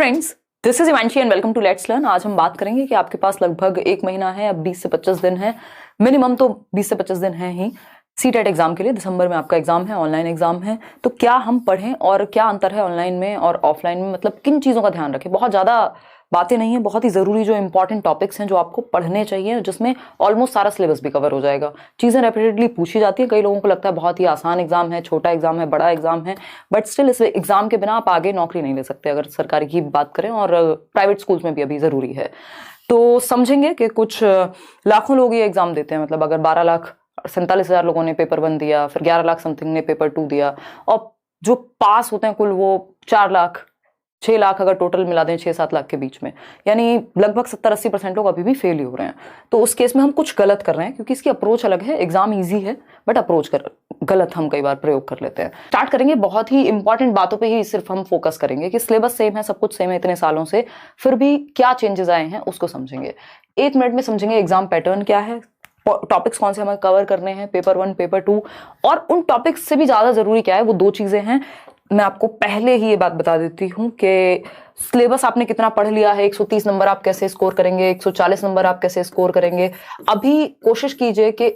Friends, this is Himanshi and welcome to let's learn. आज हम बात करेंगे कि आपके पास लगभग 1 महीना है, अब 20 से 25 दिन है, मिनिमम तो 20 से 25 दिन है ही सीटेट एग्जाम के लिए। दिसंबर में आपका एग्जाम है, ऑनलाइन एग्जाम है। तो क्या हम पढ़ें और क्या अंतर है ऑनलाइन में और ऑफलाइन में, मतलब किन चीज़ों का ध्यान रखें। बहुत ज़्यादा बातें नहीं है, बहुत ही ज़रूरी जो इंपॉर्टेंट टॉपिक्स हैं जो आपको पढ़ने चाहिए, जिसमें ऑलमोस्ट सारा सिलेबस भी कवर हो जाएगा। चीज़ें रेपिटेडली पूछी जाती हैं, कई लोगों को लगता है बहुत ही आसान एग्जाम है, छोटा एग्जाम है, बड़ा एग्जाम है, बट स्टिल इस एग्जाम के बिना आप आगे नौकरी नहीं ले सकते अगर सरकारी की बात करें, और प्राइवेट स्कूल्स में भी अभी ज़रूरी है। तो समझेंगे कि कुछ लाखों लोग ये एग्जाम देते हैं, मतलब अगर 12,47,000 लोगों ने पेपर 1 दिया, फिर 11 लाख समथिंग ने पेपर 2 दिया, और जो पास होते हैं कुल वो 4 लाख 6 लाख अगर टोटल मिला दें 6-7 लाख के बीच में, यानी लगभग 70-80% लोग अभी भी फेल ही हो रहे हैं। तो उस केस में हम कुछ गलत कर रहे हैं, क्योंकि इसकी अप्रोच अलग है। एग्जाम इजी है बट अप्रोच गलत हम कई बार प्रयोग कर लेते हैं। स्टार्ट करेंगे बहुत ही इंपॉर्टेंट बातों पे ही सिर्फ हम फोकस करेंगे कि सिलेबस सेम है, सब कुछ सेम है इतने सालों से, फिर भी क्या चेंजेस आए हैं उसको समझेंगे। 1 मिनट में समझेंगे एग्जाम पैटर्न क्या है, टॉपिक्स कौन से हमें कवर करने हैं, पेपर 1 पेपर 2, और उन टॉपिक्स से भी ज्यादा जरूरी क्या है, वो 2 चीजें हैं। मैं आपको पहले ही ये बात बता देती हूँ कि सिलेबस आपने कितना पढ़ लिया है, 130 नंबर आप कैसे स्कोर करेंगे, 140 नंबर आप कैसे स्कोर करेंगे। अभी कोशिश कीजिए कि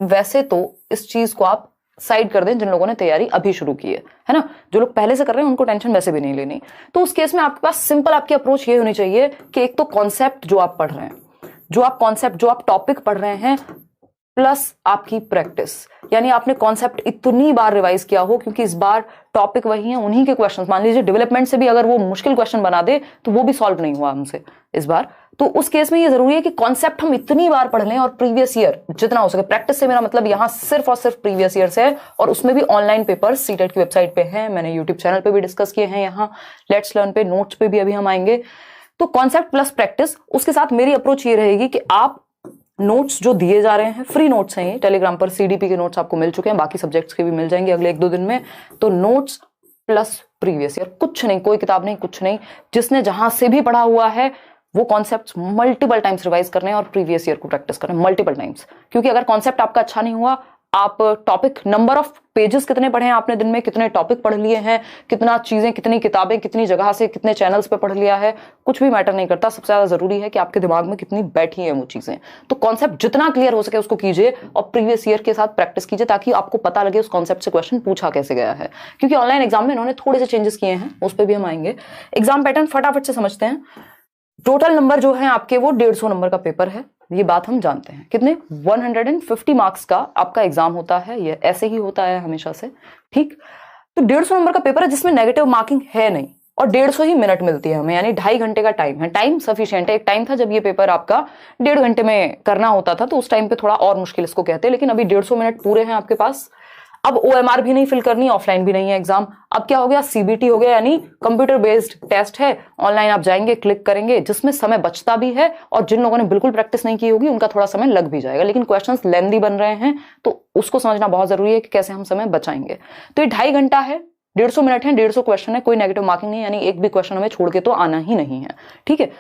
वैसे तो इस चीज को आप साइड कर दें जिन लोगों ने तैयारी अभी शुरू की है ना। जो लोग पहले से कर रहे हैं उनको टेंशन वैसे भी नहीं लेनी। तो उस केस में आपके पास सिंपल आपकी अप्रोच ये होनी चाहिए कि एक तो कॉन्सेप्ट जो आप पढ़ रहे हैं, जो आप टॉपिक पढ़ रहे हैं, प्लस आपकी प्रैक्टिस, यानी आपने कॉन्सेप्ट इतनी बार रिवाइज किया हो, क्योंकि इस बार टॉपिक वही है, उन्हीं के क्वेश्चंस। मान लीजिए डेवलपमेंट से भी अगर वो मुश्किल क्वेश्चन बना दे तो वो भी सॉल्व नहीं हुआ हमसे इस बार। तो उस केस में ये जरूरी है कि कॉन्सेप्ट हम इतनी बार पढ़ लें, और प्रीवियस ईयर जितना हो सके। प्रैक्टिस से मेरा मतलब यहाँ सिर्फ और सिर्फ प्रीवियस ईयर से है, और उसमें भी ऑनलाइन पेपर सीटेट की वेबसाइट पे है, मैंने यूट्यूब चैनल पे भी डिस्कस किए हैं, यहाँ लेट्स लर्न पे, नोट्स पे भी अभी हम आएंगे। तो कॉन्सेप्ट प्लस प्रैक्टिस, उसके साथ मेरी अप्रोच ये रहेगी कि आप नोट्स जो दिए जा रहे हैं, फ्री नोट्स हैं ये, टेलीग्राम पर सीडीपी के नोट्स आपको मिल चुके हैं, बाकी सब्जेक्ट्स के भी मिल जाएंगे अगले 1-2 दिन में। तो नोट्स प्लस प्रीवियस ईयर, कुछ नहीं, कोई किताब नहीं, कुछ नहीं, जिसने जहां से भी पढ़ा हुआ है वो कॉन्सेप्ट्स मल्टीपल टाइम्स रिवाइज करने हैं और प्रीवियस ईयर को प्रैक्टिस करने मल्टीपल टाइम्स। क्योंकि अगर कॉन्सेप्ट आपका अच्छा नहीं हुआ, आप टॉपिक, नंबर ऑफ पेजेस कितने पढ़े हैं आपने दिन में, कितने टॉपिक पढ़ लिए हैं, कितना चीजें, कितनी किताबें, कितनी जगह से, कितने चैनल्स पे पढ़ लिया है, कुछ भी मैटर नहीं करता। सबसे ज्यादा जरूरी है कि आपके दिमाग में कितनी बैठी है वो चीजें। तो कॉन्सेप्ट जितना क्लियर हो सके उसको कीजिए, और प्रीवियस ईयर के साथ प्रैक्टिस कीजिए, ताकि आपको पता लगे उस कॉन्सेप्ट से क्वेश्चन पूछा कैसे गया है। क्योंकि ऑनलाइन एग्जाम में इन्होंने थोड़े से चेंजेस किए हैं, उस पर भी हम आएंगे। एग्जाम पैटर्न फटाफट से समझते हैं। टोटल नंबर जो है आपके, वो 150 नंबर का पेपर है, ये बात हम जानते हैं। कितने? 150 मार्क्स का आपका एग्जाम होता है, ये ऐसे ही होता है हमेशा से, ठीक। तो 150 नंबर का पेपर है जिसमें नेगेटिव मार्किंग है नहीं, और 150 ही मिनट मिलती है हमें, यानी 2.5 घंटे का टाइम है। टाइम सफिशिएंट है। एक टाइम था जब ये पेपर आपका 1.5 घंटे में करना होता था, तो उस टाइम पे थोड़ा और मुश्किल इसको कहते हैं, लेकिन अभी 150 मिनट पूरे हैं आपके पास। अब OMR भी नहीं फिल करनी, ऑफलाइन भी नहीं है एग्जाम। अब क्या हो गया, CBT हो गया, यानी कंप्यूटर बेस्ड टेस्ट है। ऑनलाइन आप जाएंगे, क्लिक करेंगे, जिसमें समय बचता भी है, और जिन लोगों ने बिल्कुल प्रैक्टिस नहीं की होगी उनका थोड़ा समय लग भी जाएगा, लेकिन क्वेश्चंस लेंथी बन रहे हैं, तो उसको समझना बहुत जरूरी है कि कैसे हम समय बचाएंगे। तो ये 2.5 घंटा है, 150 मिनट है, 150 क्वेश्चन है, कोई नेगेटिव मार्किंग नहीं, यानी एक भी क्वेश्चन हमें छोड़ के तो आना ही नहीं है, ठीक है।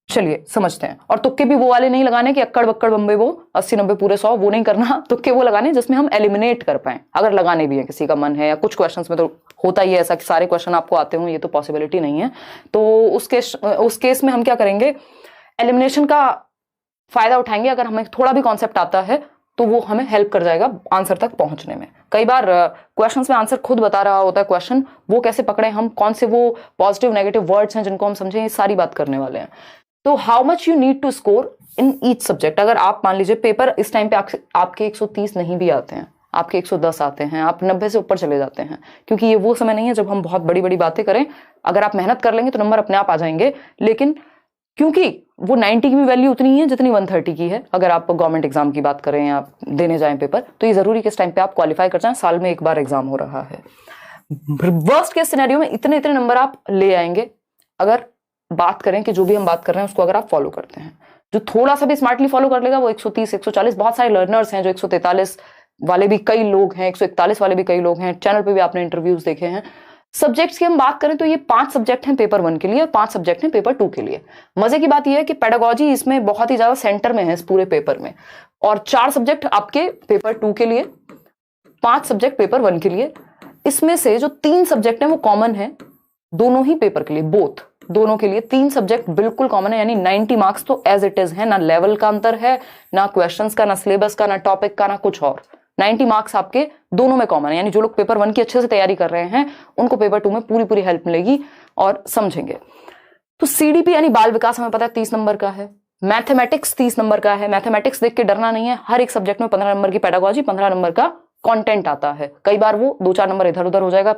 चलिए समझते हैं। और तुक्के भी वो वाले नहीं लगाने कि अक्कड़ बक्कड़ बम्बे वो 80-90 पूरे 100, वो नहीं करना। तुक्के वो लगाने जिसमें हम एलिमिनेट कर पाए, अगर लगाने भी है, किसी का मन है, या कुछ क्वेश्चंस में तो होता ही है ऐसा कि सारे क्वेश्चन आपको आते हों, ये तो पॉसिबिलिटी नहीं है। तो उस केस में हम क्या करेंगे, एलिमिनेशन का फायदा उठाएंगे। अगर हमें थोड़ा भी कॉन्सेप्ट आता है तो वो हमें हेल्प कर जाएगा आंसर तक पहुंचने में। कई बार क्वेश्चंस में आंसर खुद बता रहा होता है क्वेश्चन, वो कैसे पकड़े हम, कौन से वो पॉजिटिव नेगेटिव वर्ड्स हैं जिनको हम समझें, ये सारी बात करने वाले हैं। तो how much you need to score in each subject. अगर आप मान लीजिए पेपर इस टाइम पे आपके 130 नहीं भी आते हैं, आपके 110 आते हैं, आप 90 से ऊपर चले जाते हैं, क्योंकि ये वो समय नहीं है जब हम बहुत बड़ी बड़ी बातें करें। अगर आप मेहनत कर लेंगे तो नंबर अपने आप आ जाएंगे, लेकिन क्योंकि वो 90 की भी वैल्यू उतनी ही है जितनी 130 की है, अगर आप गवर्नमेंट एग्जाम की बात करें या देने जाएं पेपर, तो ये जरूरी कि इस टाइम पे आप क्वालिफाई कर जाएं। साल में एक बार एग्जाम हो रहा है। वर्स्ट केस सिनेरियो में इतने इतने नंबर आप ले आएंगे, अगर बात करें कि जो भी हम बात कर रहे हैं उसको अगर आप फॉलो करते हैं। जो थोड़ा सा भी स्मार्टली फॉलो कर लेगा वो 130 140, बहुत सारे लर्नर्स हैं जो 143 वाले भी कई लोग हैं, 141 वाले भी कई लोग हैं, चैनल पे भी आपने इंटरव्यूज देखे हैं। सब्जेक्ट्स की हम बात करें तो ये 5 सब्जेक्ट हैं पेपर 1 के लिए, और 5 सब्जेक्ट हैं पेपर 2 के लिए। मजे की बात यह है कि पेडागोजी इसमें बहुत ही ज्यादा सेंटर में है इस पूरे पेपर में, और 4 सब्जेक्ट आपके पेपर 2 के लिए, 5 सब्जेक्ट पेपर 1 के लिए। इसमें से जो 3 सब्जेक्ट हैं वो कॉमन है दोनों ही पेपर के लिए, बोथ दोनों के लिए 3 सब्जेक्ट बिल्कुल कॉमन है, यानी 90 मार्क्स तो एज इट इज है, ना लेवल का अंतर है, ना क्वेश्चंस का, ना सिलेबस का, ना टॉपिक का, ना कुछ और। 90 मार्क्स आपके दोनों में कॉमन है, यानी जो लोग पेपर 1 की अच्छे से तैयारी कर रहे हैं उनको पेपर 2 में पूरी हेल्प मिलेगी और समझेंगे। तो सीडीपी यानी बाल विकास हमें पता है 30 नंबर का है, मैथमेटिक्स 30 नंबर का है। मैथमेटिक्स देख के डरना नहीं है, हर एक सब्जेक्ट में 15 नंबर की पेडागोजी, 15 नंबर का कंटेंट आता है। कई बार वो 2-4 नंबर इधर उधर हो जाएगा,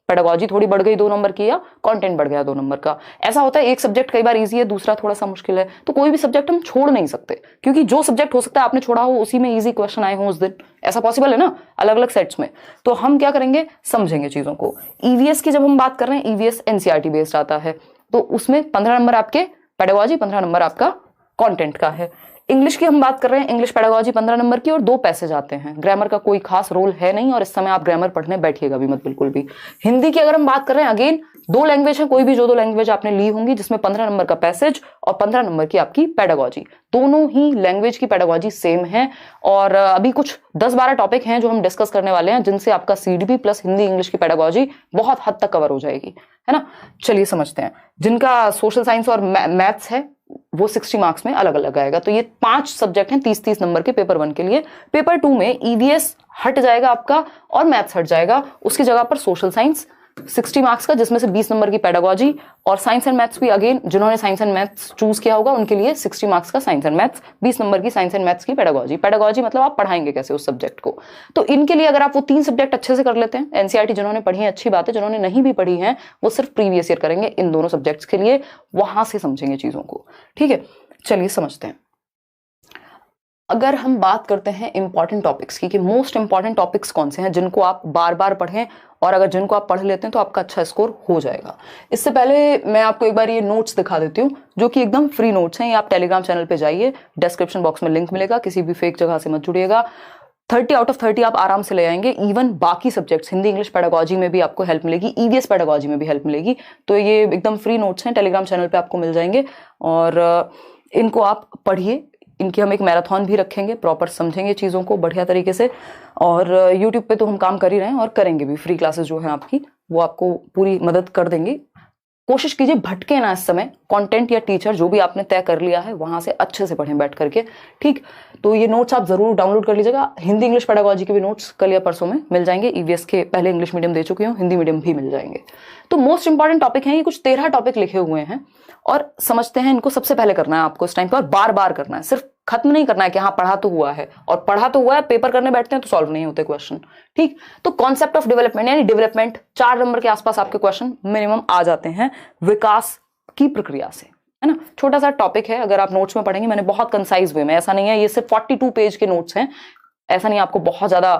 पेडागोजी थोड़ी बढ़ गई 2 नंबर की या कंटेंट बढ़ गया 2 नंबर का। ऐसा होता है, एक सब्जेक्ट कई बार इजी है, दूसरा थोड़ा सा मुश्किल है, तो कोई भी सब्जेक्ट हम छोड़ नहीं सकते, क्योंकि जो सब्जेक्ट हो सकता है आपने छोड़ा हो उसी में इजी क्वेश्चन आए हो उस दिन, ऐसा पॉसिबल है ना, अलग अलग सेट्स में। तो हम क्या करेंगे, समझेंगे चीजों को। ईवीएस की जब हम बात कर रहे हैं, ईवीएस एनसीईआरटी बेस्ड आता है, तो उसमें 15 नंबर आपके पेडागोजी, 15 नंबर आपका कंटेंट का है। इंग्लिश की हम बात कर रहे हैं, इंग्लिश पेडागोजी 15 नंबर की और 2 पैसेज आते हैं। ग्रामर का कोई खास रोल है नहीं और इस समय आप ग्रामर पढ़ने बैठिएगा भी मत बिल्कुल भी। हिंदी की अगर हम बात कर रहे हैं, अगेन 2 लैंग्वेज है, कोई भी जो 2 लैंग्वेज आपने ली होंगी, जिसमें 15 नंबर का पैसेज और 15 नंबर की आपकी पेडागोजी। दोनों ही लैंग्वेज की पेडागोजी सेम है और अभी कुछ 10-12 टॉपिक हैं जो हम डिस्कस करने वाले हैं, जिनसे आपका सीडीपी प्लस हिंदी इंग्लिश की पेडागोजी बहुत हद तक कवर हो जाएगी, है ना। चलिए समझते हैं। जिनका सोशल साइंस और मैथ्स है वो 60 मार्क्स में अलग अलग आएगा। तो ये 5 सब्जेक्ट हैं 30-30 नंबर के पेपर 1 के लिए। पेपर 2 में ईवीएस हट जाएगा आपका और मैथ्स हट जाएगा, उसकी जगह पर सोशल साइंस 60 मार्क्स का, जिसमें से 20 नंबर की पेडागोजी और साइंस एंड मैथ्स भी। अगेन जिन्होंने साइंस एंड मैथ्स चूज किया होगा उनके लिए 60 मार्क्स का साइंस एंड मैथ्स, 20 नंबर की साइंस एंड मैथ्स की पेडागोजी। पेडागोजी मतलब आप पढ़ाएंगे कैसे उस सब्जेक्ट को। तो इनके लिए अगर आप वो 3 सब्जेक्ट अच्छे से कर लेते हैं, एनसीईआरटी जिन्होंने पढ़ी है अच्छी बात है, जिन्होंने नहीं भी पढ़ी है वो सिर्फ प्रीवियस ईयर करेंगे इन दोनों सब्जेक्ट्स के लिए, वहां से समझेंगे चीजों को, ठीक है। चलिए समझते हैं। अगर हम बात करते हैं इंपॉर्टेंट टॉपिक्स की, कि मोस्ट इंपॉर्टेंट टॉपिक्स कौन से हैं जिनको आप बार बार पढ़ें, और अगर जिनको आप पढ़ लेते हैं तो आपका अच्छा स्कोर हो जाएगा। इससे पहले मैं आपको एक बार ये नोट्स दिखा देती हूँ, जो कि एकदम फ्री नोट्स हैं। ये आप टेलीग्राम चैनल पे जाइए, डिस्क्रिप्शन बॉक्स में लिंक मिलेगा, किसी भी फेक जगह से मत जुड़िएगा। 30 आउट ऑफ 30 आप आराम से ले आएंगे। इवन बाकी सब्जेक्ट्स हिंदी इंग्लिश पेडागोजी में भी आपको हेल्प मिलेगी, ईवीएस पेडागोजी में भी हेल्प मिलेगी। तो ये एकदम फ्री नोट्स हैं, टेलीग्राम चैनल पे आपको मिल जाएंगे और इनको आप पढ़िए। इनकी हम एक मैराथन भी रखेंगे, प्रॉपर समझेंगे चीज़ों को बढ़िया तरीके से। और यूट्यूब पे तो हम काम कर ही रहे हैं और करेंगे भी। फ्री क्लासेस जो हैं आपकी वो आपको पूरी मदद कर देंगे। कोशिश कीजिए भटके ना इस समय, कंटेंट या टीचर जो भी आपने तय कर लिया है वहां से अच्छे से पढ़ें बैठ करके, ठीक। तो ये नोट्स आप जरूर डाउनलोड कर लीजिएगा। हिंदी इंग्लिश पेडागोजी के भी नोट्स कल या परसों में मिल जाएंगे। ईवीएस के पहले इंग्लिश मीडियम दे चुकी हूँ, हिंदी मीडियम भी मिल जाएंगे। तो मोस्ट इंपॉर्टेंट टॉपिक हैं ये, कुछ 13 टॉपिक लिखे हुए हैं और समझते हैं इनको। सबसे पहले करना है आपको इस टाइम पर, बार बार करना है, सिर्फ खत्म नहीं करना है कि हाँ पढ़ा तो हुआ है, और पढ़ा तो हुआ है, पेपर करने बैठते हैं तो सॉल्व नहीं होते क्वेश्चन, ठीक। तो कॉन्सेप्ट ऑफ डेवलपमेंट यानी डेवलपमेंट, 4 नंबर के आसपास आपके क्वेश्चन मिनिमम आ जाते हैं विकास की प्रक्रिया से, है ना। छोटा सा टॉपिक है, अगर आप नोट्स में पढ़ेंगे, मैंने बहुत कंसाइज वे में, ऐसा नहीं है ये सिर्फ 42 पेज के नोट्स हैं, ऐसा नहीं आपको बहुत ज्यादा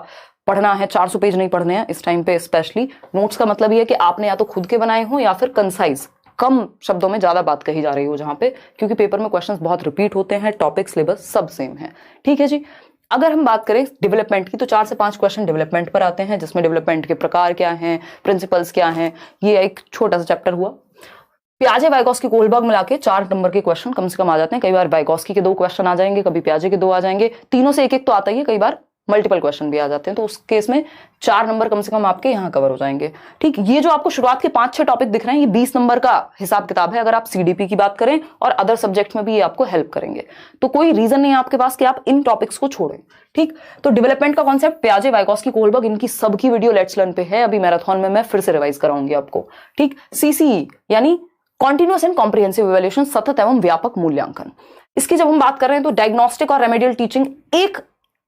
पढ़ना है, 400 पेज नहीं पढ़ने हैं इस टाइम पे। स्पेशली नोट्स का मतलब ये है कि आपने या तो खुद के बनाए हो या फिर कंसाइज, कम शब्दों में ज्यादा बात कही जा रही हो जहां पे, क्योंकि पेपर में क्वेश्चंस बहुत रिपीट होते हैं, टॉपिक सिलेबस सब सेम है, ठीक है जी। अगर हम बात करें डेवलपमेंट की तो 4 से 5 क्वेश्चन डेवलपमेंट पर आते हैं, जिसमें डेवलपमेंट के प्रकार क्या हैं, प्रिंसिपल्स क्या हैं, ये एक छोटा सा चैप्टर हुआ। प्याजे वाइगॉस्की कोलबर्ग मिला के 4 नंबर के क्वेश्चन कम से कम आ जाते हैं। कई बार वाइगॉस्की के 2 क्वेश्चन आ जाएंगे, कभी प्याजे के 2 आ जाएंगे, तीनों से एक तो आता ही है, कई बार मल्टीपल क्वेश्चन भी आ जाते हैं। तो उस केस में 4 नंबर कम से कम आपके यहाँ कवर हो जाएंगे, ठीक। ये जो आपको शुरुआत के 5-6 टॉपिक दिख रहे हैं, ये 20 नंबर का हिसाब किताब है अगर आप सीडीपी की बात करें, और अदर सब्जेक्ट में भी ये आपको हेल्प करेंगे। तो कोई रीजन नहीं है आपके पास कि आप इन टॉपिक्स को छोड़ें, ठीक। तो डेवलपमेंट का कॉन्सेप्ट प्याजे वाइगॉस्की कोलबर्ग, इनकी सबकी वीडियो लेट्स लर्न पे है, अभी मैराथन में मैं फिर से रिवाइज कराऊंगी आपको, ठीक। सीसीई यानी कॉन्टिन्यूअस एंड कॉम्प्रिहेंसिव इवैल्यूएशन, सतत एवं व्यापक मूल्यांकन। इसकी जब हम बात कर रहे हैं तो डायग्नोस्टिक और रेमेडियल टीचिंग एक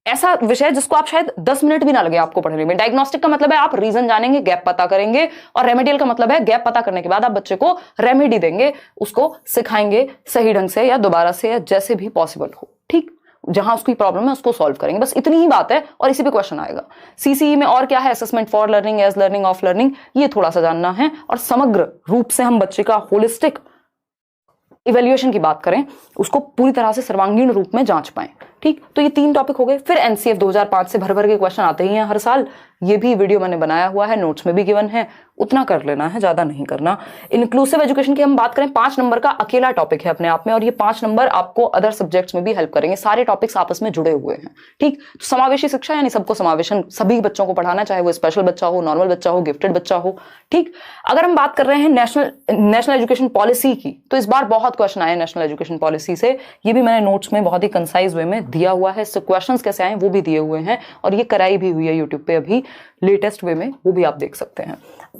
ऐसा विषय है जिसको आप शायद 10 मिनट भी ना लगे आपको पढ़ने में। डायग्नोस्टिक का मतलब है आप रीजन जानेंगे, गैप पता करेंगे, और रेमेडियल का मतलब है गैप पता करने के बाद आप बच्चे को रेमेडी देंगे, उसको सिखाएंगे सही ढंग से या दोबारा से या जैसे भी पॉसिबल हो, ठीक। जहां उसकी प्रॉब्लम है उसको सॉल्व करेंगे, बस इतनी ही बात है और इसी पे क्वेश्चन आएगा। सीसीई में और क्या है, assessment for learning, as learning, of learning, ये थोड़ा सा जानना है। और समग्र रूप से हम बच्चे का होलिस्टिक इवैल्यूएशन की बात करें, उसको पूरी तरह से सर्वांगीण रूप में जांच पाएं, ठीक। ठीक, तो ये 3 टॉपिक हो गए। फिर एनसीएफ 2005 से भर भर के क्वेश्चन आते ही हैं हर साल, ये भी वीडियो मैंने बनाया हुआ है, नोट्स में भी गिवन है, उतना कर लेना है, ज्यादा नहीं करना। इंक्लूसिव एजुकेशन की हम बात करें, 5 नंबर का अकेला टॉपिक है अपने आप में, और ये 5 नंबर आपको अदर सब्जेक्ट्स में भी हेल्प करेंगे, सारे टॉपिक्स आपस में जुड़े हुए हैं। ठीक, तो समावेशी शिक्षा यानी सबको समावेशन, सभी बच्चों को पढ़ाना, चाहे वो स्पेशल बच्चा हो, नॉर्मल बच्चा हो, गिफ्टेड बच्चा हो। ठीक, अगर हम बात कर रहे हैं नेशनल एजुकेशन पॉलिसी की, तो इस बार बहुत क्वेश्चन आए नेशनल एजुकेशन पॉलिसी से, ये भी मैंने नोट्स में बहुत ही कंसाइज वे में दिया हुआ है, इससे क्वेश्चंस कैसे आए वो भी दिए हुए हैं, और ये कराई भी हुई है यूट्यूब पे अभी लेटेस्ट वे में, वो भी आप देख सकते हैं।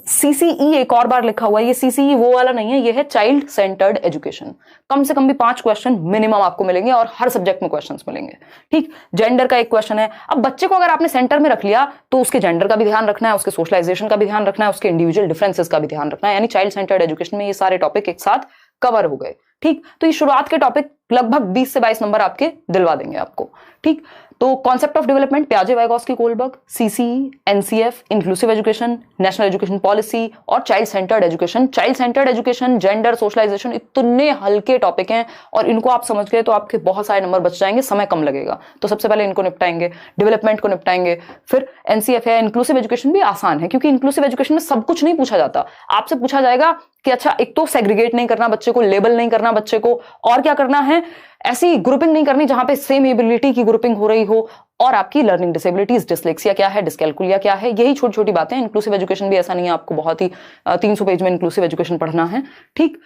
सीसीई एक और बार लिखा हुआ है, ये सीसीई वो वाला नहीं है, ये है चाइल्ड सेंटर्ड एजुकेशन। कम से कम भी 5 क्वेश्चन मिनिमम आपको मिलेंगे, और हर सब्जेक्ट में क्वेश्चंस मिलेंगे। ठीक, जेंडर का एक क्वेश्चन है। अब बच्चे को अगर आपने सेंटर में रख लिया तो उसके जेंडर का भी ध्यान रखना है, उसके सोशलाइजेशन का भी ध्यान रखना है, उसके इंडिविजुअल डिफरेंसेस का भी ध्यान रखना है, यानी चाइल्ड सेंटर्ड एजुकेशन में ये सारे टॉपिक एक साथ कवर हो गए। ठीक, तो ये शुरुआत के टॉपिक लगभग 20 से 22 नंबर आपके दिलवा देंगे आपको। ठीक, तो कॉन्सेप्ट ऑफ डेवलपमेंट, पियाजे, Vygotsky, Kohlberg, CCE, NCF, inclusive education, national education policy और child centred education. Child centred education, gender, socialisation, इतने हल्के टॉपिक हैं, और इनको आप समझ गए तो आपके बहुत सारे नंबर बच जाएंगे, समय कम लगेगा। तो सबसे पहले इनको निपटाएंगे, डेवलपमेंट को निपटाएंगे, फिर एनसीएफ है। इंक्लूसिव एजुकेशन भी आसान है, क्योंकि इंक्लूसिव एजुकेशन में सब कुछ नहीं पूछा जाता। आपसे पूछा जाएगा कि अच्छा, एक तो सेग्रीगेट नहीं करना बच्चे को, लेबल नहीं करना बच्चे को, और क्या करना है, ऐसी ग्रुपिंग नहीं करनी जहां पे सेम एबिलिटी की ग्रुपिंग हो रही हो, और आपकी लर्निंग डिसेबिलिटीज, डिसलेक्सिया क्या है, डिस्कैल्कुलिया क्या है, यही छोटी छोटी बातें। इंक्लूसिव एजुकेशन भी ऐसा नहीं है आपको बहुत ही 300 पेज में इंक्लूसिव एजुकेशन पढ़ना है। ठीक,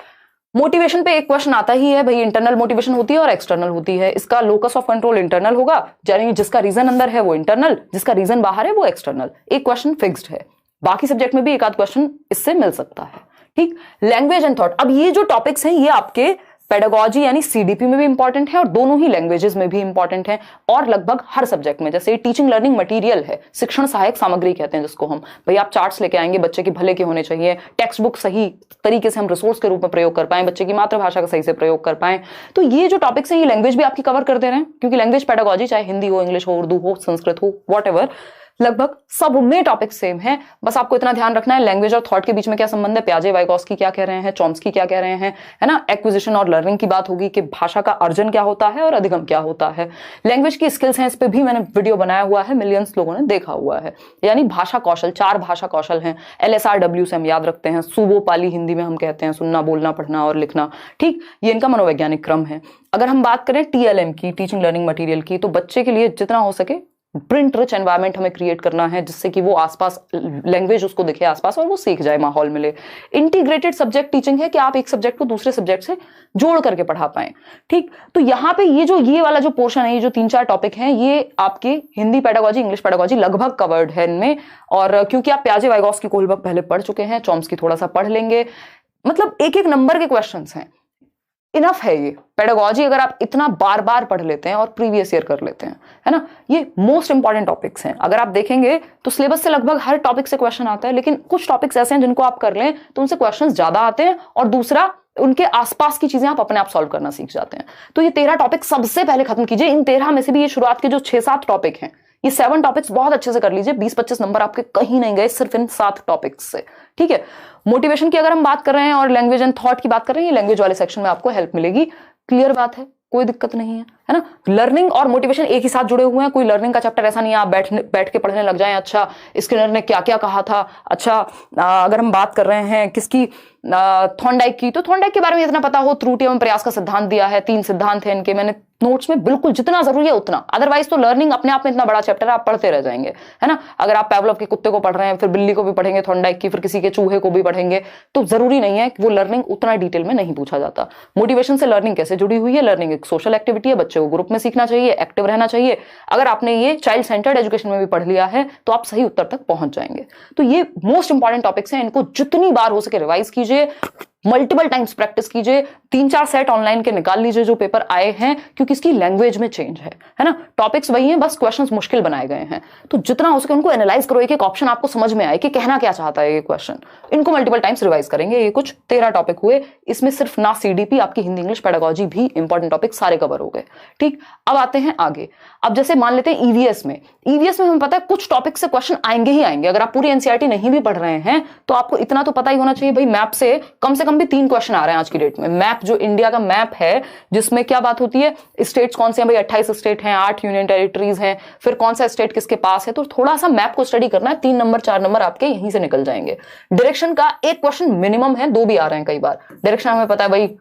मोटिवेशन पे एक क्वेश्चन आता ही है भाई, इंटरनल मोटिवेशन होती है और एक्सटर्नल होती है। इसका लोकस ऑफ कंट्रोल इंटरनल होगा, यानी जिसका रीजन अंदर है वो इंटरनल, जिसका रीजन बाहर है वो एक्सटर्नल। एक क्वेश्चन फिक्स्ड है, बाकी सब्जेक्ट में भी एक आध क्वेश्चन इससे मिल सकता है। ठीक, लैंग्वेज एंड थॉट, अब ये जो टॉपिक्स हैं ये आपके पेडागोजी यानी सीडीपी में भी इंपॉर्टेंट है, और दोनों ही लैंग्वेजेस में भी इंपॉर्टेंट है, और लगभग हर सब्जेक्ट में। जैसे टीचिंग लर्निंग मटेरियल है, शिक्षण सहायक सामग्री कहते हैं जिसको हम, भाई आप चार्ट्स लेके आएंगे, बच्चे के भले के होने चाहिए, टेक्स्ट बुक सही तरीके से हम रिसोर्स के रूप में प्रयोग कर पाए, बच्चे की मातृभाषा का सही से प्रयोग कर पाए। तो ये जो टॉपिक्स हैं ये लैंग्वेज भी आपकी कवर कर दे रहे हैं, क्योंकि लैंग्वेज पेडागोजी चाहे हिंदी हो, इंग्लिश हो, उर्दू हो, संस्कृत हो, वॉट लगभग सब में टॉपिक सेम है। बस आपको इतना ध्यान रखना है लैंग्वेज और थॉट के बीच में क्या संबंध है, पियाजे, वाइगोस्की क्या कह रहे हैं, चॉम्स्की क्या कह रहे हैं, है ना। एक्विजिशन और लर्निंग की बात होगी कि भाषा का अर्जन क्या होता है और अधिगम क्या होता है। लैंग्वेज की स्किल्स हैं, इस पे भी मैंने वीडियो बनाया हुआ है, मिलियंस लोगों ने देखा हुआ है। यानी भाषा कौशल, 4 भाषा कौशल हैं, LSRW से हम याद रखते हैं, सुबो पाली हिंदी में हम कहते हैं, सुनना, बोलना, पढ़ना और लिखना। ठीक, ये इनका मनोवैज्ञानिक क्रम है। अगर हम बात करें TLM की, टीचिंग लर्निंग मटेरियल की, तो बच्चे के लिए जितना हो सके प्रिंट रिच एनवायरनमेंट हमें क्रिएट करना है, जिससे कि वो आसपास लैंग्वेज उसको दिखे आसपास और वो सीख जाए, माहौल मिले। इंटीग्रेटेड सब्जेक्ट टीचिंग है कि आप एक सब्जेक्ट को दूसरे सब्जेक्ट से जोड़ करके पढ़ा पाएं। ठीक, तो यहाँ पे ये वाला जो पोर्शन है, ये जो 3-4 टॉपिक हैं, ये आपके हिंदी पेडागोजी, इंग्लिश पेडागोजी लगभग कवर्ड है इनमें। और क्योंकि आप पियाजे, वाइगोस्की, कोलबर्ग पहले पढ़ चुके हैं, चॉम्स्की थोड़ा सा पढ़ लेंगे, मतलब एक नंबर के क्वेश्चन हैं, इनफ है ये पेडागोजी। अगर आप इतना बार बार पढ़ लेते हैं और प्रीवियस ईयर कर लेते हैं, है ना, ये मोस्ट इंपॉर्टेंट टॉपिक्स हैं। अगर आप देखेंगे तो सिलेबस से लगभग हर टॉपिक से क्वेश्चन आता है, लेकिन कुछ टॉपिक्स ऐसे हैं जिनको आप कर लें तो उनसे क्वेश्चंस ज्यादा आते हैं, और दूसरा उनके आसपास की चीजें आप अपने आप सॉल्व करना सीख जाते हैं। तो ये 13 टॉपिक सबसे पहले खत्म कीजिए। इन 13 में से भी ये शुरुआत के जो 6-7 टॉपिक हैं, ये 7 टॉपिक्स बहुत अच्छे से कर लीजिए। 20-25 नंबर आपके कहीं नहीं गए सिर्फ इन 7 टॉपिक्स से। ठीक है, मोटिवेशन की अगर हम बात कर रहे हैं और लैंग्वेज एंड थॉट की बात कर रहे हैं, ये लैंग्वेज वाले सेक्शन में आपको हेल्प मिलेगी। क्लियर बात है, कोई दिक्कत नहीं है ना। लर्निंग और मोटिवेशन एक ही साथ जुड़े हुए हैं, कोई लर्निंग का चैप्टर ऐसा नहीं है आप बैठ के पढ़ने लग जाएं, अच्छा स्किनर ने क्या क्या कहा था। अच्छा, अगर हम बात कर रहे हैं किसकी, थॉर्नडाइक की, तो थॉर्नडाइक के बारे में इतना पता हो, त्रुटि एवं प्रयास का सिद्धांत दिया है, 3 सिद्धांत हैं इनके, मैंने नोट्स में बिल्कुल जितना जरूरी है उतना। अदरवाइज तो लर्निंग अपने आप में इतना बड़ा चैप्टर है, आप पढ़ते रह जाएंगे, है ना। अगर आप पैवलोव के कुत्ते को पढ़ रहे हैं, फिर बिल्ली को भी पढ़ेंगे, थॉर्नडाइक की, फिर किसी के चूहे को भी पढ़ेंगे, तो जरूरी नहीं है कि वो लर्निंग उतना डिटेल में नहीं पूछा जाता। मोटिवेशन से लर्निंग कैसे जुड़ी हुई है, लर्निंग एक सोशल एक्टिविटी है, बच्चे को ग्रुप में सीखना चाहिए, एक्टिव रहना चाहिए। अगर आपने ये चाइल्ड सेंटर्ड एजुकेशन में भी पढ़ लिया है तो आप सही उत्तर तक पहुंच जाएंगे। तो ये मोस्ट इंपॉर्टेंट टॉपिक्स हैं, इनको जितनी बार हो सके रिवाइज कीजिए, मल्टीपल टाइम्स प्रैक्टिस कीजिए। 3-4 सेट ऑनलाइन के निकाल लीजिए जो पेपर आए हैं, क्योंकि इसकी लैंग्वेज में चेंज है ना। टॉपिक्स वही हैं, बस क्वेश्चंस मुश्किल बनाए गए हैं। तो जितना हो सके उनको एनालाइज करो, एक एक ऑप्शन आपको समझ में आए कि कहना क्या चाहता है ये क्वेश्चन। इनको मल्टीपल टाइम्स रिवाइज करेंगे। ये कुछ 13 टॉपिक हुए, इसमें सिर्फ ना सीडीपी, आपकी हिंदी इंग्लिश पेडागोजी भी इंपॉर्टेंट टॉपिक सारे कवर हो गए। ठीक, अब आते हैं आगे। अब जैसे मान लेते हैं ईवीएस में हमें पता है कुछ टॉपिक से क्वेश्चन आएंगे ही आएंगे। अगर आप पूरी एनसीईआरटी नहीं भी पढ़ रहे हैं तो आपको इतना तो पता ही होना चाहिए भाई, मैप से कम कम भी 3 क्वेश्चन आ रहे हैं आज की डेट में। मैप, जो इंडिया का मैप है जिसमें क्या बात होती है, स्टेट्स कौन से हैं भाई, 28 स्टेट हैं, 8 यूनियन टेरिटरीज हैं, फिर कौन सा स्टेट किसके पास है, तो थोड़ा सा मैप को स्टडी करना है। 3 नंबर 4 नंबर आपके यहीं से निकल जाएंगे। डायरेक्शन का एक क्वेश्चन मिनिमम है, 2 भी आ रहे हैं कई बार। डायरेक्शन हमें पता है भाई,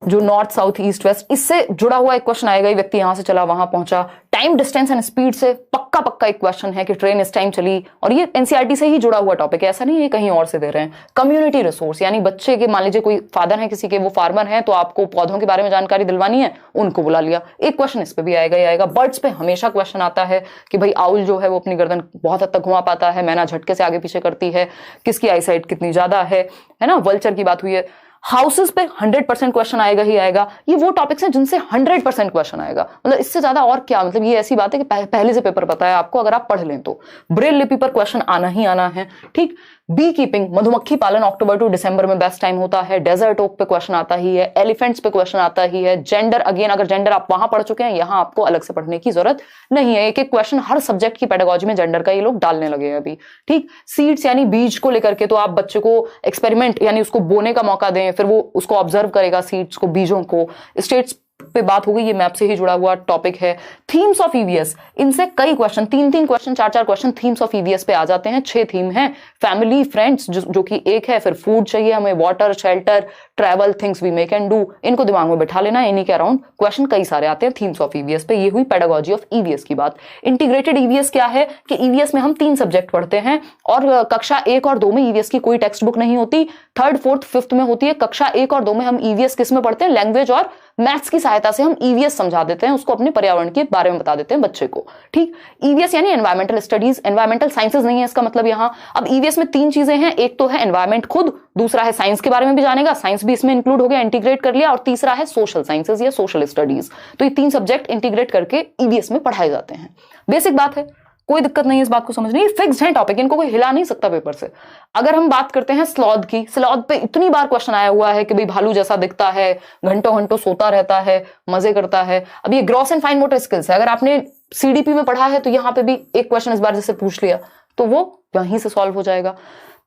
जो नॉर्थ साउथ ईस्ट वेस्ट, इससे जुड़ा हुआ एक क्वेश्चन आएगा, व्यक्ति यहां से चला वहां पहुंचा। टाइम डिस्टेंस एंड स्पीड से पक्का एक क्वेश्चन है कि ट्रेन इस टाइम चली, और ये एनसीईआरटी से ही जुड़ा हुआ टॉपिक है, ऐसा नहीं है कहीं और से दे रहे हैं। कम्युनिटी रिसोर्स, यानी बच्चे के, मान लीजिए कोई फादर है किसी के, वो फार्मर है, तो आपको पौधों के बारे में जानकारी दिलवानी है, उनको बुला लिया, एक क्वेश्चन इस पे भी आएगा ही आएगा। बर्ड्स पे हमेशा क्वेश्चन आता है कि भाई आउल जो है वो अपनी गर्दन बहुत हद तक घुमा पाता है, मैना झटके से आगे पीछे करती है, किसकी आईसाइट कितनी ज्यादा है ना। वल्चर की बात हुई है। हाउसेस पे 100% क्वेश्चन आएगा ही आएगा। ये वो टॉपिक्स हैं जिनसे 100% क्वेश्चन आएगा, मतलब इससे ज्यादा और क्या, मतलब ये ऐसी बात है कि पहले से पेपर पता है आपको, अगर आप पढ़ लें तो। ब्रेल लिपि पर क्वेश्चन आना ही आना है, ठीक। बी कीपिंग, मधुमक्खी पालन अक्टूबर टू दिसंबर में बेस्ट टाइम होता है। डेजर्ट ओक पे क्वेश्चन आता ही है, एलिफेंट्स पे क्वेश्चन आता ही है। जेंडर, अगेन अगर जेंडर आप वहां पढ़ चुके हैं, यहां आपको अलग से पढ़ने की जरूरत नहीं है। एक क्वेश्चन हर सब्जेक्ट की पेडागोजी में जेंडर का ये लोग डालने लगे हैं अभी, ठीक। सीड्स यानी बीज को लेकर के, तो आप बच्चे को एक्सपेरिमेंट यानी उसको बोने का मौका दें, फिर वो उसको ऑब्जर्व करेगा सीड्स को, बीजों को। स्टेट्स पे बात हो गई, ये मैप से ही जुड़ा हुआ टॉपिक है। थीम्स ऑफ ईवीएस, इनसे कई question, 3 question 4 question themes of EVS पे आ जाते हैं। 6 थीम है। फैमिली, फ्रेंड्स जो कि एक है, फिर फूड चाहिए हमें, water, shelter, travel, things we may can do, इनको दिमाग में बैठा लेना। इन्हीं के अराउंड क्वेश्चन कई सारे आते हैं थीम्स ऑफ ईवीएस पे। ये हुई पेडागोजी ऑफ ईवीएस की बात। इंटीग्रेटेड ईवीएस क्या है कि ईवीएस में हम 3 सब्जेक्ट पढ़ते हैं, और कक्षा 1 और 2 में ईवीएस की कोई टेक्स्ट बुक नहीं होती, 3rd 4th 5th में होती है। कक्षा 1 और 2 में हम ईवीएस किस में पढ़ते हैं, लैंग्वेज और मैथ्स की सहायता से हम ईवीएस समझा देते हैं, उसको अपने पर्यावरण के बारे में बता देते हैं बच्चे को, ठीक। ईवीएस यानी एनवायरमेंटल स्टडीज, एनवायरमेंटल साइंसेज नहीं है इसका मतलब यहाँ। अब ईवीएस में 3 चीजें हैं, एक तो है एनवायरमेंट खुद, दूसरा है साइंस के बारे में भी जानेगा, साइंस भी इसमें इंक्लूड हो गया, इंटीग्रेट कर लिया, और तीसरा है सोशल साइंसेज या सोशल स्टडीज। तो ये 3 सब्जेक्ट इंटीग्रेट करके ईवीएस में पढ़ाए जाते हैं। बेसिक बात है, कोई दिक्कत नहीं है इस बात को समझने, ये फिक्स्ड है टॉपिक, इनको कोई हिला नहीं सकता पेपर से। अगर हम बात करते हैं स्लॉथ की, स्लॉथ पे इतनी बार क्वेश्चन आया हुआ है कि भाई भालू जैसा दिखता है, घंटों घंटों सोता रहता है, मजे करता है। अब ये gross and fine motor skills है, अगर आपने सीडीपी में पढ़ा है तो यहाँ पे भी एक क्वेश्चन इस बार जैसे पूछ लिया तो वो वहीं से सॉल्व हो जाएगा।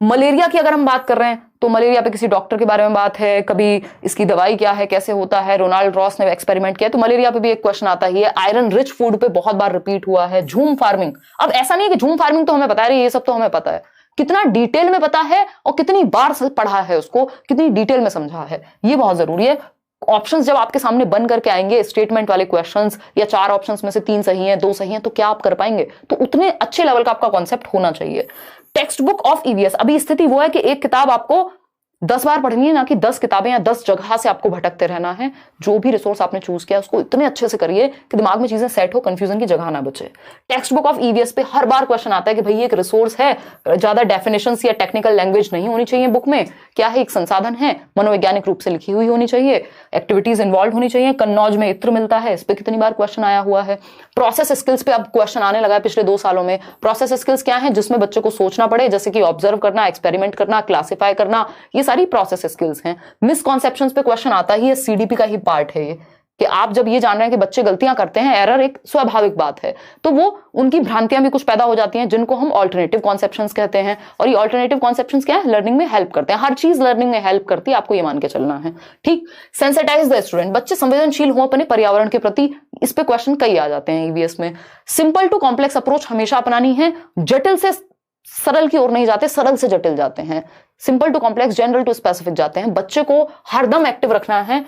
मलेरिया की अगर हम बात कर रहे हैं तो मलेरिया पे किसी डॉक्टर के बारे में बात है, कभी इसकी दवाई क्या है, कैसे होता है, रोनाल्ड रॉस ने एक्सपेरिमेंट किया, तो मलेरिया पे भी एक क्वेश्चन आता ही है। आयरन रिच फूड पे बहुत बार रिपीट हुआ है। झूम फार्मिंग, अब ऐसा नहीं है कि झूम फार्मिंग तो हमें पता है, ये सब तो हमें पता है, कितना डिटेल में पता है और कितनी बार पढ़ा है उसको, कितनी डिटेल में समझा है, ये बहुत जरूरी है। ऑप्शंस जब आपके सामने बन करके आएंगे, स्टेटमेंट वाले क्वेश्चंस, या 4 ऑप्शंस में से 3 सही हैं, 2 सही हैं, तो क्या आप कर पाएंगे? तो उतने अच्छे लेवल का आपका कॉन्सेप्ट होना चाहिए। टेक्स्ट बुक ऑफ ईवीएस, अभी स्थिति वो है कि एक किताब आपको 10 बार पढ़नी है, ना कि 10 किताबें या 10 जगह से आपको भटकते रहना है। जो भी रिसोर्स आपने चूज किया उसको इतने अच्छे से करिए कि दिमाग में चीजें सेट हो, कंफ्यूजन की जगह ना बचे। टेक्स्ट बुक ऑफ ईवीएस पे हर बार क्वेश्चन आता है कि भाई एक रिसोर्स है, ज्यादा डेफिनेशंस या टेक्निकल लैंग्वेज नहीं होनी चाहिए बुक में, क्या है एक संसाधन है, मनोवैज्ञानिक रूप से लिखी हुई होनी चाहिए, एक्टिविटीज इन्वॉल्व होनी चाहिए। कन्नौज में इत्र मिलता है, इस पे कितनी बार क्वेश्चन आया हुआ है। प्रोसेस स्किल्स पे अब क्वेश्चन आने लगा है पिछले 2 सालों में। प्रोसेस स्किल्स क्या है? जिसमें बच्चे को सोचना पड़े, जैसे कि ऑब्जर्व करना, एक्सपेरिमेंट करना, क्लासिफाई करना, ये सारी प्रोसेस स्किल्स हैं। मिसकॉन्सेप्शंस पे क्वेश्चन आता ही है, सीडीपी का ही पार्ट है ये, कि आप जब ये जान रहे हैं कि बच्चे गलतियां करते हैं, एरर एक स्वाभाविक बात है, तो वो उनकी भ्रांतियां भी कुछ पैदा हो जाती हैं, जिनको हम ऑल्टरनेटिव कॉन्सेप्शंस कहते हैं। और ये ऑल्टरनेटिव कॉन्सेप्शंस क्या है? लर्निंग में हेल्प करते हैं। हर चीज लर्निंग में हेल्प करती है, आपको ये मान के चलना है, ठीक। सेंसिटाइज द स्टूडेंट, बच्चे संवेदनशील हो अपने पर्यावरण के प्रति, इस पे क्वेश्चन कई आ जाते हैं ईवीएस में। सिंपल टू कॉम्प्लेक्स अप्रोच हमेशा अपनानी है, जटिल से सरल की ओर नहीं जाते, सरल से जटिल जाते हैं। Simple to complex, general to specific जाते हैं। बच्चे को हरदम एक्टिव रखना है,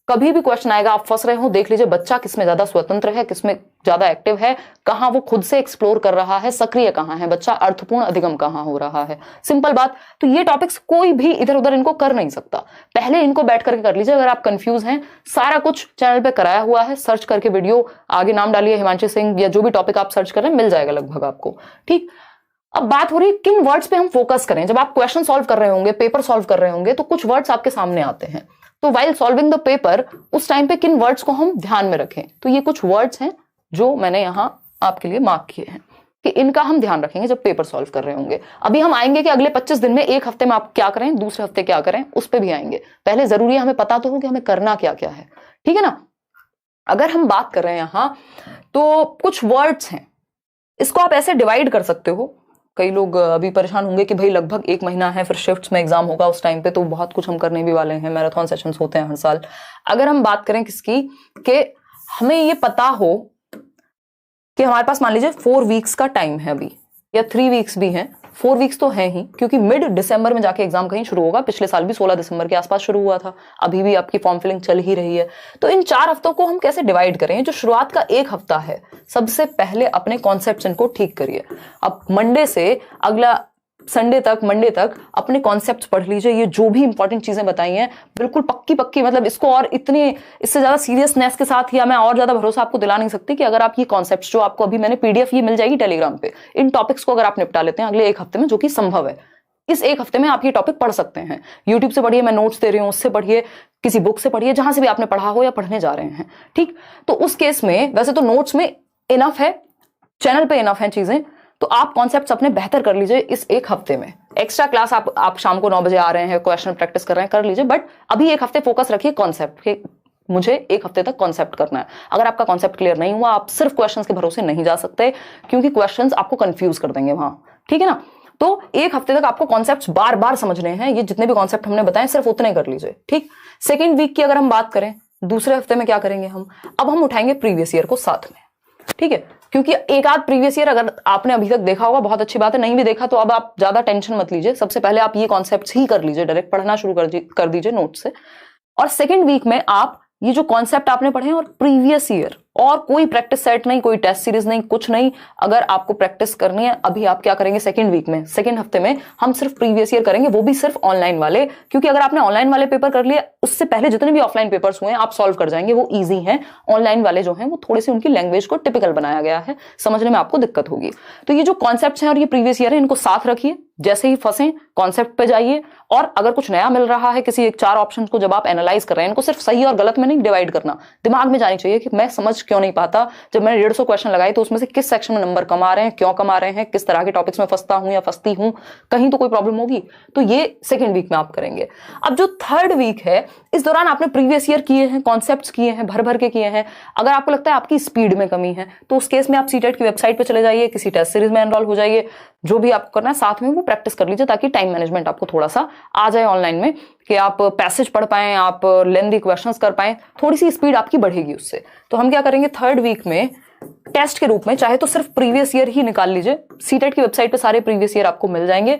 कभी भी क्वेश्चन आएगा आप फंस रहे हो, देख लीजिए बच्चा किसमें ज्यादा स्वतंत्र है, किसमें ज्यादा एक्टिव है, कहां वो खुद से एक्सप्लोर कर रहा है, सक्रिय कहां है बच्चा, अर्थपूर्ण अधिगम कहां हो रहा है। सिंपल बात। तो ये टॉपिक्स कोई भी इधर उधर इनको कर नहीं सकता, पहले इनको बैठ करके कर लीजिए। अगर आप कंफ्यूज हैं, सारा कुछ चैनल पे कराया हुआ है, सर्च करके वीडियो, आगे नाम डालिए हिमांशु सिंह, या जो भी टॉपिक आप सर्च कर रहे हैं मिल जाएगा लगभग आपको, ठीक। अब बात हो रही है किन वर्ड्स पे हम फोकस करें। जब आप क्वेश्चन सॉल्व कर रहे होंगे, पेपर सॉल्व कर रहे होंगे, तो कुछ वर्ड्स आपके सामने आते हैं, तो वाइल सॉल्विंग द पेपर उस टाइम पे किन वर्ड्स को हम ध्यान में रखें। तो ये कुछ वर्ड्स हैं जो मैंने यहां आपके लिए मार्क किए हैं कि इनका हम ध्यान रखेंगे जब पेपर सॉल्व कर रहे होंगे। अभी हम आएंगे कि अगले 25 दिन में, एक हफ्ते में आप क्या करें, दूसरे हफ्ते क्या करें, उस पर भी आएंगे। पहले जरूरी है हमें पता तो हो कि हमें करना क्या क्या है, ठीक है ना। अगर हम बात कर रहे हैं यहां, तो कुछ वर्ड्स हैं, इसको आप ऐसे डिवाइड कर सकते हो, कई लोग अभी परेशान होंगे कि भाई लगभग 1 महीना है, फिर शिफ्ट्स में एग्जाम होगा, उस टाइम पे तो बहुत कुछ हम करने भी वाले हैं, मैराथन सेशंस होते हैं हर साल। अगर हम बात करें किसकी, कि हमें ये पता हो कि हमारे पास मान लीजिए 4 वीक्स का टाइम है अभी, या 3 वीक्स भी हैं, 4 वीक्स तो है ही, क्योंकि मिड दिसंबर में जाके एग्जाम कहीं शुरू होगा। पिछले साल भी 16 दिसंबर के आसपास शुरू हुआ था, अभी भी आपकी फॉर्म फिलिंग चल ही रही है। तो इन 4 हफ्तों को हम कैसे डिवाइड करें? जो शुरुआत का 1 हफ्ता है, सबसे पहले अपने कॉन्सेप्ट्स इनको ठीक करिए। अब मंडे से अगला मंडे तक अपने कॉन्सेप्ट्स पढ़ लीजिए। ये जो भी इंपॉर्टेंट चीजें बताई हैं बिल्कुल पक्की, मतलब इसको और इससे ज्यादा सीरियसनेस के साथ, या मैं और ज्यादा भरोसा आपको दिला नहीं सकती कि अगर आप ये कॉन्सेप्ट्स जो आपको अभी मैंने पीडीएफ ये मिल जाएगी टेलीग्राम पे, इन टॉपिक्स को अगर आप निपटा लेते हैं अगले 1 हफ्ते में, जो कि संभव है, इस 1 हफ्ते में आप ये टॉपिक पढ़ सकते हैं। यूट्यूब से पढ़िए, मैं नोट्स दे रही हूं, उससे पढ़िए, किसी बुक से पढ़िए, जहां से भी आपने पढ़ा हो या पढ़ने जा रहे हैं। ठीक, तो उस केस में वैसे तो नोट्स में इनफ है, चैनल पे इनफ है चीजें, तो आप कॉन्सेप्ट्स अपने बेहतर कर लीजिए इस 1 हफ्ते में। एक्स्ट्रा क्लास आप शाम को 9 बजे आ रहे हैं, क्वेश्चन प्रैक्टिस कर रहे हैं, कर लीजिए, बट अभी 1 हफ्ते फोकस रखिए कॉन्सेप्ट के। मुझे 1 हफ्ते तक कॉन्सेप्ट करना है। अगर आपका कॉन्सेप्ट क्लियर नहीं हुआ, आप सिर्फ क्वेश्चंस के भरोसे नहीं जा सकते, क्योंकि क्वेश्चंस आपको कंफ्यूज कर देंगे वहां। ठीक है ना? तो 1 हफ्ते तक आपको कॉन्सेप्ट्स बार बार समझने हैं। ये जितने भी कॉन्सेप्ट हमने बताए सिर्फ उतने कर लीजिए। ठीक, सेकेंड वीक की अगर हम बात करें, दूसरे हफ्ते में क्या करेंगे हम? अब हम उठाएंगे प्रीवियस ईयर को साथ में। ठीक है, क्योंकि एक आध प्रीवियस ईयर अगर आपने अभी तक देखा होगा बहुत अच्छी बात है, नहीं भी देखा तो अब आप ज्यादा टेंशन मत लीजिए। सबसे पहले आप ये कॉन्सेप्ट्स ही कर लीजिए, डायरेक्ट पढ़ना शुरू कर दीजिए नोट से। और सेकेंड वीक में आप ये जो कॉन्सेप्ट आपने पढ़े हैं और प्रीवियस ईयर, और कोई प्रैक्टिस सेट नहीं, कोई टेस्ट सीरीज नहीं, कुछ नहीं। अगर आपको प्रैक्टिस करनी है, अभी आप क्या करेंगे? सेकंड वीक में, सेकंड हफ्ते में हम सिर्फ प्रीवियस ईयर करेंगे, वो भी सिर्फ ऑनलाइन वाले, क्योंकि अगर आपने ऑनलाइन वाले पेपर कर लिए, उससे पहले जितने भी ऑफलाइन पेपर्स हुए हैं आप सॉल्व कर जाएंगे, वो ईजी हैं। ऑनलाइन वाले जो हैं वो थोड़ी सी उनकी लैंग्वेज को टिपिकल बनाया गया है, समझने में आपको दिक्कत होगी। तो ये जो कॉन्सेप्ट हैं और ये प्रीवियस ईयर है, इनको साथ रखिए। जैसे ही फंसे कॉन्सेप्ट पे जाइए, और अगर कुछ नया मिल रहा है किसी 4 ऑप्शन को जब आप एनालाइज कर रहे हैं, इनको सिर्फ सही और गलत में नहीं डिवाइड करना, दिमाग में जानी चाहिए कि मैं समझ क्यों नहीं पाता। जब मैंने 150 क्वेश्चन लगाए तो उसमें से किस सेक्शन में नंबर कम आ रहे हैं, क्यों कम आ रहे हैं, किस तरह के टॉपिक्स में फंसता हूं या फंसती हूं, कहीं तो कोई प्रॉब्लम होगी। तो ये सेकंड वीक में आप करेंगे। अब जो थर्ड वीक है, इस दौरान आपने प्रीवियस ईयर किए हैं, कॉन्सेप्ट्स किए हैं, भर भर के किए हैं। अगर आपको लगता है आपकी स्पीड में कमी है, तो उस केस में आप सीटेट की वेबसाइट पे चले जाइए, किसी टेस्ट सीरीज में एनरोल हो जाइए, जो भी आपको करना है साथ में वो प्रैक्टिस कर लीजिए, ताकि टाइम मैनेजमेंट आपको थोड़ा सा आ जाए ऑनलाइन में, कि आप पैसेज पढ़ पाएं, आप लेंथी क्वेश्चंस कर पाएं, थोड़ी सी स्पीड आपकी बढ़ेगी उससे। तो हम क्या करेंगे, थर्ड वीक में टेस्ट के रूप में, चाहे तो सिर्फ प्रीवियस ईयर ही निकाल लीजिए, सीटेट की वेबसाइट पे सारे प्रीवियस ईयर आपको मिल जाएंगे।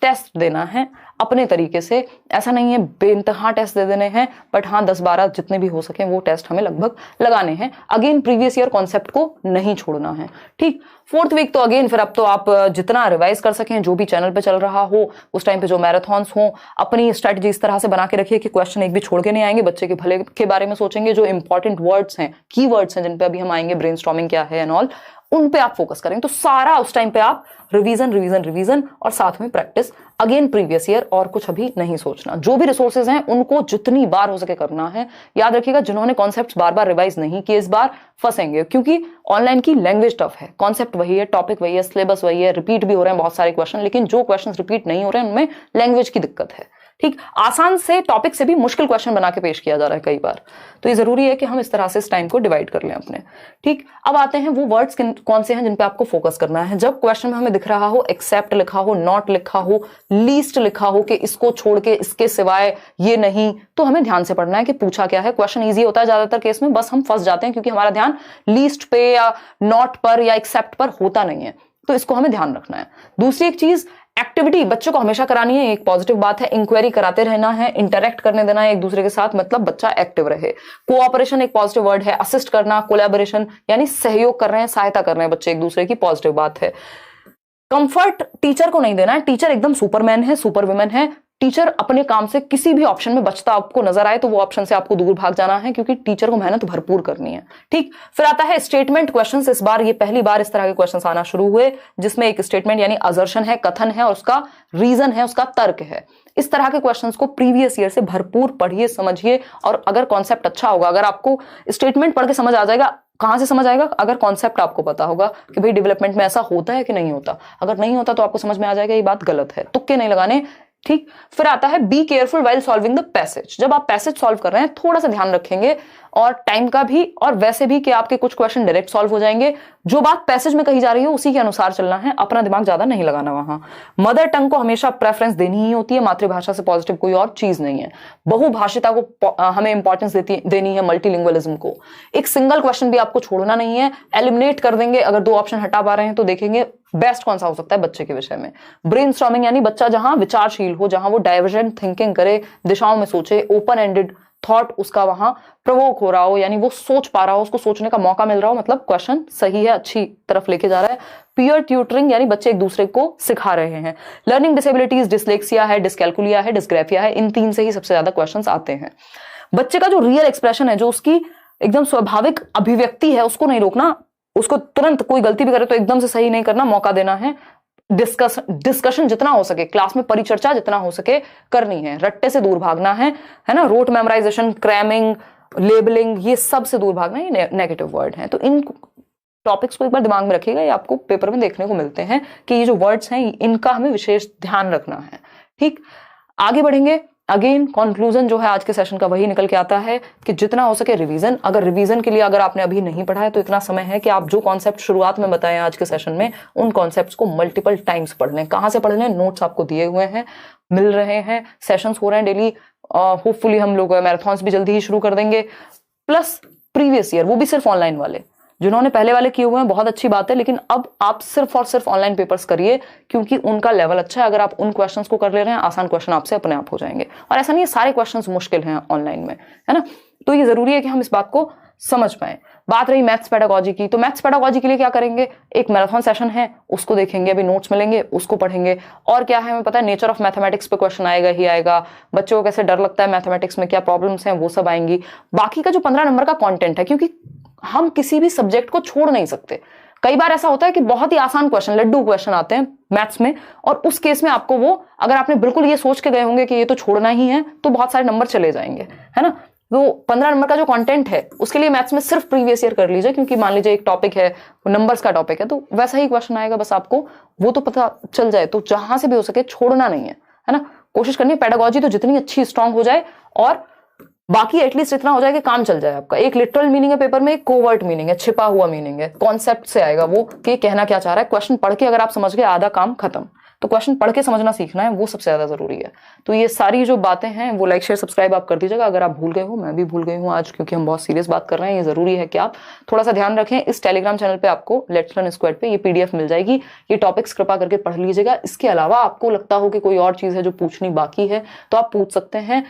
टेस्ट देना है अपने तरीके से, ऐसा नहीं है बेइंतहा टेस्ट दे देने हैं, बट हाँ 10-12 जितने भी हो सके वो टेस्ट हमें लगभग लगाने हैं। अगेन प्रीवियस ईयर कॉन्सेप्ट को नहीं छोड़ना है। ठीक, फोर्थ वीक तो अगेन फिर अब तो आप जितना रिवाइज कर सकें, जो भी चैनल पे चल रहा हो उस टाइम पे जो मैराथन्स हो, अपनी स्ट्रेटजी इस तरह से बना के रखिए कि क्वेश्चन एक भी छोड़ के नहीं आएंगे। बच्चे के भले के बारे में सोचेंगे, जो इंपॉर्टेंट वर्ड्स हैं, की वर्ड्स हैं जिन पे अभी हम आएंगे, ब्रेनस्टॉर्मिंग क्या है एंड ऑल, उन पे आप फोकस करें। तो सारा उस टाइम पे आप रिवीजन और साथ में प्रैक्टिस, अगेन प्रीवियस ईयर, और कुछ अभी नहीं सोचना। जो भी रिसोर्सेज हैं उनको जितनी बार हो सके करना है। याद रखिएगा, जिन्होंने कॉन्सेप्ट्स बार बार रिवाइज नहीं किए इस बार फंसेंगे, क्योंकि ऑनलाइन की लैंग्वेज टफ है, कॉन्सेप्ट वही है, टॉपिक वही है, सिलेबस वही है, रिपीट भी हो रहे हैं बहुत सारे क्वेश्चन, लेकिन जो क्वेश्चन रिपीट नहीं हो रहे हैं उनमें लैंग्वेज की दिक्कत है। ठीक, आसान से टॉपिक से भी मुश्किल क्वेश्चन बना के पेश किया जा रहा है कई बार। तो ये जरूरी है कि हम इस तरह से इस टाइम को डिवाइड कर लें अपने। ठीक, अब आते हैं वो वर्ड्स कौन से हैं जिन पे आपको फोकस करना है। जब क्वेश्चन में हमें दिख रहा हो एक्सेप्ट लिखा हो, नॉट लिखा हो, लीस्ट लिखा हो, कि इसको छोड़ के इसके सिवाय ये नहीं, तो हमें ध्यान से पढ़ना है कि पूछा क्या है। क्वेश्चन ईजी होता है ज्यादातर केस में, बस हम फंस जाते हैं क्योंकि हमारा ध्यान लीस्ट पे या नॉट पर या एक्सेप्ट पर होता नहीं है। तो इसको हमें ध्यान रखना है। दूसरी एक चीज, एक्टिविटी बच्चों को हमेशा करानी है, एक पॉजिटिव बात है। इंक्वायरी कराते रहना है, इंटरेक्ट करने देना है एक दूसरे के साथ, मतलब बच्चा एक्टिव रहे। कोऑपरेशन एक पॉजिटिव वर्ड है, असिस्ट करना, कोलैबोरेशन यानी सहयोग कर रहे हैं, सहायता कर रहे हैं बच्चे एक दूसरे की, पॉजिटिव बात है। कंफर्ट टीचर को नहीं देना है, टीचर एकदम सुपरमैन है, सुपर वुमेन है। टीचर अपने काम से किसी भी ऑप्शन में बचता आपको नजर आए तो वो ऑप्शन से आपको दूर भाग जाना है, क्योंकि टीचर को मेहनत भरपूर करनी है। ठीक, फिर आता है स्टेटमेंट क्वेश्चंस। इस बार ये पहली बार इस तरह के क्वेश्चंस आना शुरू हुए जिसमें एक स्टेटमेंट यानी असर्शन है, कथन है, और उसका रीजन है, उसका तर्क है। इस तरह के क्वेश्चंस को प्रीवियस ईयर से भरपूर पढ़िए, समझिए, और अगर कॉन्सेप्ट अच्छा होगा, अगर आपको स्टेटमेंट पढ़ के समझ आ जाएगा, कहां से समझ आएगा? अगर कॉन्सेप्ट आपको पता होगा कि भाई डेवलपमेंट में ऐसा होता है कि नहीं होता। अगर नहीं होता तो आपको समझ में आ जाएगा ये बात गलत है, तुक्के नहीं लगाने। ठीक, फिर आता है be careful while solving the passage. जब आप पैसेज सॉल्व कर रहे हैं थोड़ा सा ध्यान रखेंगे, और टाइम का भी, और वैसे भी कि आपके कुछ क्वेश्चन डायरेक्ट सॉल्व हो जाएंगे, जो बात पैसेज में कही जा रही है उसी के अनुसार चलना है, अपना दिमाग ज्यादा नहीं लगाना वहां। मदर टंग को हमेशा प्रेफरेंस देनी ही होती है, मातृभाषा से पॉजिटिव कोई और चीज नहीं है। बहुभाषिता को हमें इंपॉर्टेंस देनी है, मल्टीलिंगुअलिज्म को। एक सिंगल क्वेश्चन भी आपको छोड़ना नहीं है, एलिमिनेट कर देंगे। अगर 2 ऑप्शन हटा पा रहे हैं तो देखेंगे बेस्ट कौन सा हो सकता है बच्चे के विषय में। ब्रेनस्टॉर्मिंग यानी बच्चा जहां विचारशील हो, जहां वो डाइवर्जेंट थिंकिंग करे, दिशाओं में सोचे, ओपन एंडेड थॉट उसका वहां प्रवोक हो रहा हो, यानी वो सोच पा रहा हो, उसको सोचने का मौका मिल रहा हो, मतलब क्वेश्चन सही है, अच्छी तरफ लेके जा रहा है। पीयर ट्यूटरिंग यानी बच्चे एक दूसरे को सिखा रहे हैं। लर्निंग डिसेबिलिटीज, डिसलेक्सिया है, डिसकैलकुलिया है, डिसग्राफिया है, इन 3 से ही सबसे ज्यादा क्वेश्चंस आते हैं। बच्चे का जो रियल एक्सप्रेशन है, जो उसकी एकदम स्वाभाविक अभिव्यक्ति है, उसको नहीं रोकना, उसको तुरंत कोई गलती भी करे तो एकदम से सही नहीं करना, मौका देना है। डिस्कशन जितना हो सके, क्लास में परिचर्चा जितना हो सके करनी है। रट्टे से दूर भागना है ना, रोट मेमोराइजेशन, क्रैमिंग, लेबलिंग, ये सब से दूर भागना, ये नेगेटिव वर्ड हैं। तो इन टॉपिक्स को एक बार दिमाग में रखिएगा, ये आपको पेपर में देखने को मिलते हैं कि ये जो वर्ड्स हैं इनका हमें विशेष ध्यान रखना है। ठीक, आगे बढ़ेंगे। अगेन कंक्लूजन जो है आज के सेशन का वही निकल के आता है कि जितना हो सके रिवीजन। अगर रिवीजन के लिए अगर आपने अभी नहीं पढ़ा है तो इतना समय है कि आप जो कॉन्सेप्ट शुरुआत में बताए आज के सेशन में, उन कॉन्सेप्ट्स को मल्टीपल टाइम्स पढ़ लें। कहां से पढ़ लें? नोट्स आपको दिए हुए हैं, मिल रहे हैं, सेशंस हो रहे हैं डेली। होपफुली हम लोग मैराथन्स भी जल्दी ही शुरू कर देंगे। प्लस प्रीवियस ईयर, वो भी सिर्फ ऑनलाइन वाले, जिन्होंने पहले वाले किए हुए हैं बहुत अच्छी बात है, लेकिन अब आप सिर्फ और सिर्फ ऑनलाइन पेपर्स करिए क्योंकि उनका लेवल अच्छा है। अगर आप उन क्वेश्चंस को कर ले रहे हैं, आसान क्वेश्चन आपसे अपने आप हो जाएंगे। और ऐसा नहीं है सारे क्वेश्चंस मुश्किल हैं ऑनलाइन में, है ना। तो ये जरूरी है कि हम इस बात को समझ पाए। बात रही मैथ्स पेडागोजी की, तो मैथ्स पेडागोजी के लिए क्या करेंगे? एक मैराथन सेशन है, उसको देखेंगे, अभी नोट्स मिलेंगे, उसको पढ़ेंगे। और क्या है, हमें पता है नेचर ऑफ मैथमेटिक्स पे क्वेश्चन आएगा ही आएगा, बच्चों को कैसे डर लगता है मैथमेटिक्स में, क्या प्रॉब्लम्स हैं, वो सब आएंगी। बाकी का जो 15 नंबर का कॉन्टेंट है, क्योंकि हम किसी भी सब्जेक्ट को छोड़ नहीं सकते। कई बार ऐसा होता है कि बहुत ही आसान क्वेश्चन, लड्डू क्वेश्चन आते हैं मैथ्स में, और उस केस में आपको वो, अगर आपने बिल्कुल ये सोच के गए होंगे कि ये तो छोड़ना ही है, तो बहुत सारे नंबर चले जाएंगे, है ना। तो 15 नंबर का जो कंटेंट है उसके लिए मैथ्स में सिर्फ प्रीवियस ईयर कर लीजिए, क्योंकि मान लीजिए एक टॉपिक है, नंबर्स का टॉपिक है, तो वैसा ही क्वेश्चन आएगा, बस आपको वो तो पता चल जाए। तो जहां से भी हो सके छोड़ना नहीं है ना। कोशिश करनी है पेडागोजी तो जितनी अच्छी स्ट्रांग हो जाए, और बाकी एटलीस्ट इतना हो जाए कि काम चल जाए आपका। एक लिटरल मीनिंग है पेपर में, एक कोवर्ट मीनिंग है, छिपा हुआ मीनिंग है, कॉन्सेप्ट से आएगा वो कि कहना क्या चाह रहा है। क्वेश्चन पढ़ के अगर आप समझ गए, आधा काम खत्म। तो क्वेश्चन पढ़ के समझना सीखना है, वो सबसे ज्यादा जरूरी है। तो ये सारी जो बातें हैं वो लाइक शेयर सब्सक्राइब आप कर दीजिएगा। अगर आप भूल गए हो, मैं भी भूल गई हूँ आज, क्योंकि हम बहुत सीरियस बात कर रहे हैं, ये जरूरी है कि आप थोड़ा सा ध्यान रखें। इस टेलीग्राम चैनल पे आपको लेट्स लर्न स्क्वाड पे ये पीडीएफ मिल जाएगी, ये टॉपिक्स कृपा करके पढ़ लीजिएगा। इसके अलावा आपको लगता हो कि कोई और चीज है जो पूछनी बाकी है, तो आप पूछ सकते हैं।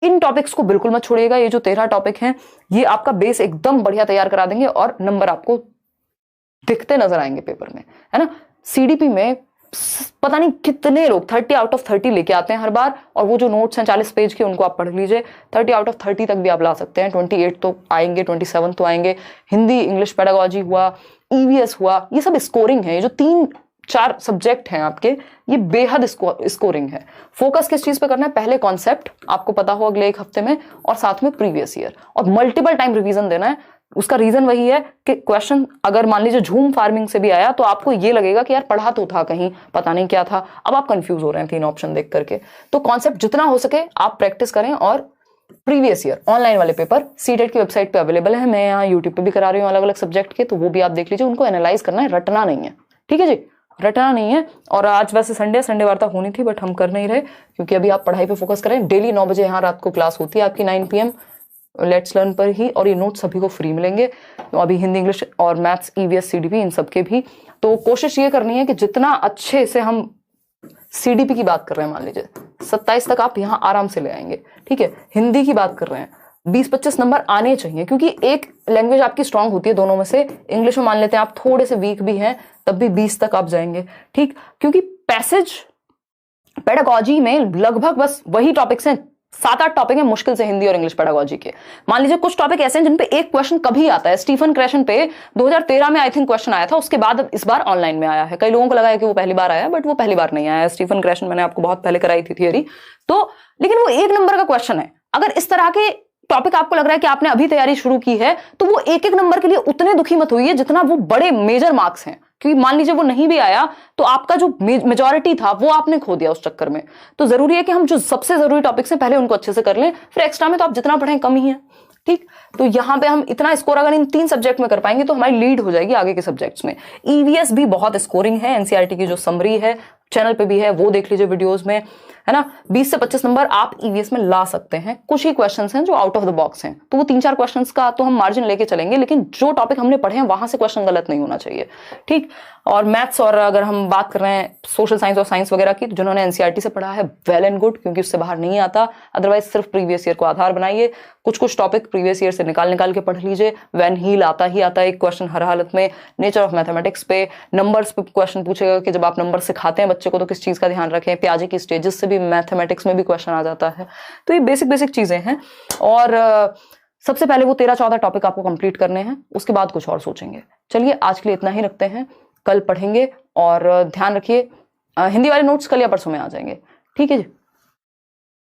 इन टॉपिक्स को बिल्कुल मत छोड़िएगा। ये जो 13 टॉपिक हैं, ये आपका बेस एकदम बढ़िया तैयार करा देंगे, और नंबर आपको दिखते नजर आएंगे पेपर में, है ना। सीडीपी में पता नहीं कितने लोग 30 आउट ऑफ 30 लेके आते हैं हर बार, और वो जो नोट्स हैं 40 पेज के, उनको आप पढ़ लीजिए। 30 आउट ऑफ 30 तक भी आप ला सकते हैं। 28 तो आएंगे, 27 तो आएंगे। हिंदी, इंग्लिश, पेडागोजी हुआ, ईवीएस हुआ, ये सब स्कोरिंग है। ये जो 3-4 सब्जेक्ट हैं आपके, ये बेहद स्कोरिंग है। फोकस किस चीज पे करना है? पहले कॉन्सेप्ट आपको पता हो अगले 1 हफ्ते में, और साथ में प्रीवियस ईयर, और मल्टीपल टाइम रिवीजन देना है। उसका रीजन वही है कि क्वेश्चन अगर मान लीजिए झूम फार्मिंग से भी आया, तो आपको ये लगेगा कि यार पढ़ा तो था, कहीं पता नहीं क्या था। अब आप कंफ्यूज हो रहे हैं 3 ऑप्शन देख करके। तो कॉन्सेप्ट जितना हो सके आप प्रैक्टिस करें। और प्रीवियस ईयर ऑनलाइन वाले पेपर सीटेट की वेबसाइट पे अवेलेबल है, मैं यहाँ यूट्यूब पे भी करा रही हूँ अलग अलग सब्जेक्ट के, तो वो भी आप देख लीजिए। उनको एनालाइज करना है, रटना नहीं है, ठीक है जी, रटना नहीं है। और आज वैसे संडे वार्ता होनी थी, बट हम कर नहीं रहे, क्योंकि अभी आप पढ़ाई पे फोकस करें। डेली 9 बजे यहाँ रात को क्लास होती है आपकी 9 PM लेट्स लर्न पर ही, और ये नोट्स सभी को फ्री मिलेंगे। तो अभी हिंदी, इंग्लिश और मैथ्स, ईवीएस, सीडीपी, इन सबके भी। तो कोशिश ये करनी है कि जितना अच्छे से हम सीडीपी की बात कर रहे हैं, मान लीजिए 27 तक आप यहाँ आराम से ले आएंगे, ठीक है। हिंदी की बात कर रहे हैं, 20-25 नंबर आने चाहिए, क्योंकि एक लैंग्वेज आपकी स्ट्रांग होती है दोनों में से। इंग्लिश में मान लेते हैं आप थोड़े से वीक भी हैं, तब भी 20 तक आप जाएंगे, ठीक। क्योंकि पैसेज पेडागोजी में लगभग बस वही टॉपिक्स हैं, 7-8 टॉपिक है मुश्किल से हिंदी और इंग्लिश पेडागोजी के। मान लीजिए कुछ टॉपिक ऐसे हैं जिन पे एक क्वेश्चन कभी आता है। स्टीफन क्रेशन पे 2013 में आई थिंक क्वेश्चन आया था, उसके बाद इस बार ऑनलाइन में आया है। कई लोगों को लगा है कि वो पहली बार आया, बट वो पहली बार नहीं आया। स्टीफन क्रेशन मैंने आपको बहुत पहले कराई थी थियरी, तो लेकिन वो 1 नंबर का क्वेश्चन है। अगर इस तरह के टॉपिक आपको लग रहा है कि आपने अभी तैयारी शुरू की है, तो वो 1-1 नंबर के लिए उतने दुखी मत होइए जितना वो बड़े मेजर मार्क्स हैं, क्योंकि मान लीजिए वो नहीं भी आया तो आपका जो मेजॉरिटी था वो आपने खो दिया उस चक्कर में। तो जरूरी है कि हम जो सबसे जरूरी टॉपिक्स हैं पहले उनको अच्छे से कर लें, फिर एक्स्ट्रा में तो आप जितना पढ़ें कम ही है। ठीक, तो यहां पे हम इतना स्कोर अगर इन 3 सब्जेक्ट में कर पाएंगे तो हमारी लीड हो जाएगी आगे के सब्जेक्ट्स में। ईवीएस भी बहुत स्कोरिंग है, एनसीईआरटी की जो समरी है चैनल पे भी है, वो देख लीजिए वीडियोस में, है ना। 20 से 25 नंबर आप ईवीएस में ला सकते हैं। कुछ ही क्वेश्चंस हैं जो आउट ऑफ द बॉक्स हैं, तो वो 3-4 क्वेश्चंस का तो हम मार्जिन लेके चलेंगे, लेकिन जो टॉपिक हमने पढ़े हैं वहां से क्वेश्चन गलत नहीं होना चाहिए। ठीक, और मैथ्स, और अगर हम बात कर रहे हैं सोशल साइंस और साइंस वगैरह की, जिन्होंने एनसीईआरटी से पढ़ा है वेल एंड गुड, क्योंकि उससे बाहर नहीं आता। अदरवाइज सिर्फ प्रीवियस ईयर को आधार बनाइए, कुछ टॉपिक प्रीवियस ईयर से निकाल के पढ़ लीजिए। वैन हील आता ही आता है एक क्वेश्चन हर हालत में। नेचर ऑफ मैथमेटिक्स पे, नंबर्स पे क्वेश्चन पूछेगा कि जब आप नंबर सिखाते हैं बच्चे को तो किस चीज का ध्यान रखें। प्याजे की स्टेजेस से भी मैथमेटिक्स में भी क्वेश्चन आ जाता है। तो ये बेसिक चीजें हैं, और सबसे पहले वो 13-14 टॉपिक आपको कंप्लीट करने हैं, उसके बाद कुछ और सोचेंगे। चलिए आज के लिए इतना ही रखते हैं, कल पढ़ेंगे। और ध्यान रखिए हिंदी वाले नोट्स कल या परसों में आ जाएंगे, ठीक है जी।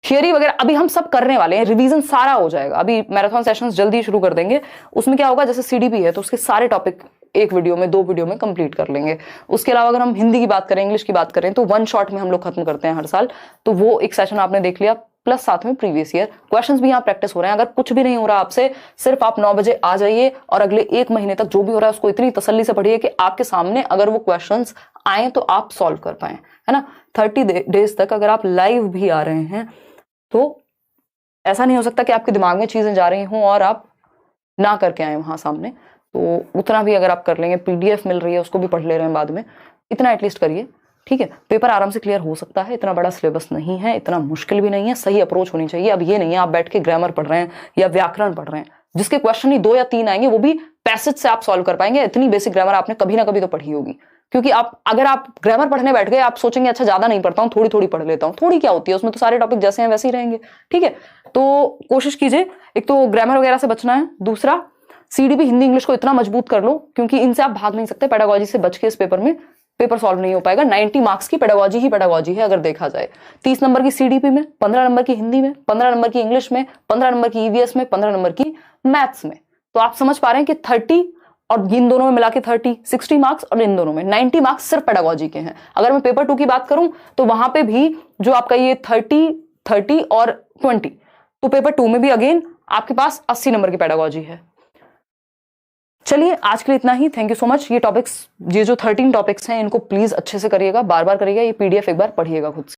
थियरी वगैरह अभी हम सब करने वाले हैं, रिवीजन सारा हो जाएगा। अभी मैराथन सेशंस जल्दी शुरू कर देंगे। उसमें क्या होगा, जैसे सीडीपी है तो उसके सारे टॉपिक एक वीडियो में 2 वीडियो में कंप्लीट कर लेंगे। उसके अलावा अगर हम हिंदी की बात करें, इंग्लिश की बात करें, तो 1 शॉट में हम लोग खत्म करते हैं हर साल। तो वो एक सेशन आपने देख लिया, प्लस साथ में प्रीवियस ईयर क्वेश्चंस भी यहाँ प्रैक्टिस हो रहे हैं। अगर कुछ भी नहीं हो रहा आपसे, सिर्फ आप 9 बजे आ जाइए और अगले 1 महीने तक जो भी हो रहा है उसको इतनी तसल्ली से पढ़िए कि आपके सामने अगर वो क्वेश्चंस आए तो आप सॉल्व कर पाए, है ना। 30 डेज तक अगर आप लाइव भी आ रहे हैं तो ऐसा नहीं हो सकता कि आपके दिमाग में चीजें जा रही हों और आप ना करके आए वहां सामने। तो उतना भी अगर आप कर लेंगे, पीडीएफ मिल रही है उसको भी पढ़ ले रहे हैं बाद में, इतना एटलीस्ट करिए, ठीक है। पेपर आराम से क्लियर हो सकता है, इतना बड़ा सिलेबस नहीं है, इतना मुश्किल भी नहीं है, सही अप्रोच होनी चाहिए। अब ये नहीं है आप बैठ के ग्रामर पढ़ रहे हैं या व्याकरण पढ़ रहे हैं, जिसके क्वेश्चन ही 2 या 3 आएंगे वो भी पैसेज से आप सॉल्व कर पाएंगे। इतनी बेसिक ग्रामर आपने कभी ना कभी तो पढ़ी होगी, क्योंकि अगर आप ग्रामर पढ़ने बैठ गए आप सोचेंगे अच्छा ज्यादा नहीं पढ़ता हूँ, थोड़ी पढ़ लेता हूँ। थोड़ी क्या होती है, उसमें तो सारे टॉपिक जैसे हैं वैसे ही रहेंगे, ठीक है। तो कोशिश कीजिए, एक तो ग्रामर वगैरह से बचना है, दूसरा सीडीपी हिंदी इंग्लिश को इतना मजबूत कर लो, क्योंकि इनसे आप भाग नहीं सकते। पेडागोजी से बच के इस पेपर में पेपर सॉल्व नहीं हो पाएगा। 90 मार्क्स की पेडागोजी ही पेडागोजी है अगर देखा जाए। 30 नंबर की सीडीपी में, 15 नंबर की हिंदी में, 15 नंबर की इंग्लिश में, 15 नंबर की ईवीएस में, 15 नंबर की मैथ्स में। तो आप समझ पा रहे हैं कि 30 और इन दोनों में मिला के 60 मार्क्स, और इन दोनों में 90 मार्क्स सिर्फ पेडागोजी के हैं। अगर मैं पेपर 2 की बात करूं तो वहां पे भी जो आपका ये 30 और 20, तो पेपर 2 में भी अगेन आपके पास 80 नंबर की पेडागोजी है। चलिए आज के लिए इतना ही, थैंक यू सो मच। ये टॉपिक्स, ये जो 13 टॉपिक्स हैं इनको प्लीज अच्छे से करिएगा, बार बार करिएगा। ये पीडीएफ एक बार पढ़िएगा खुद से।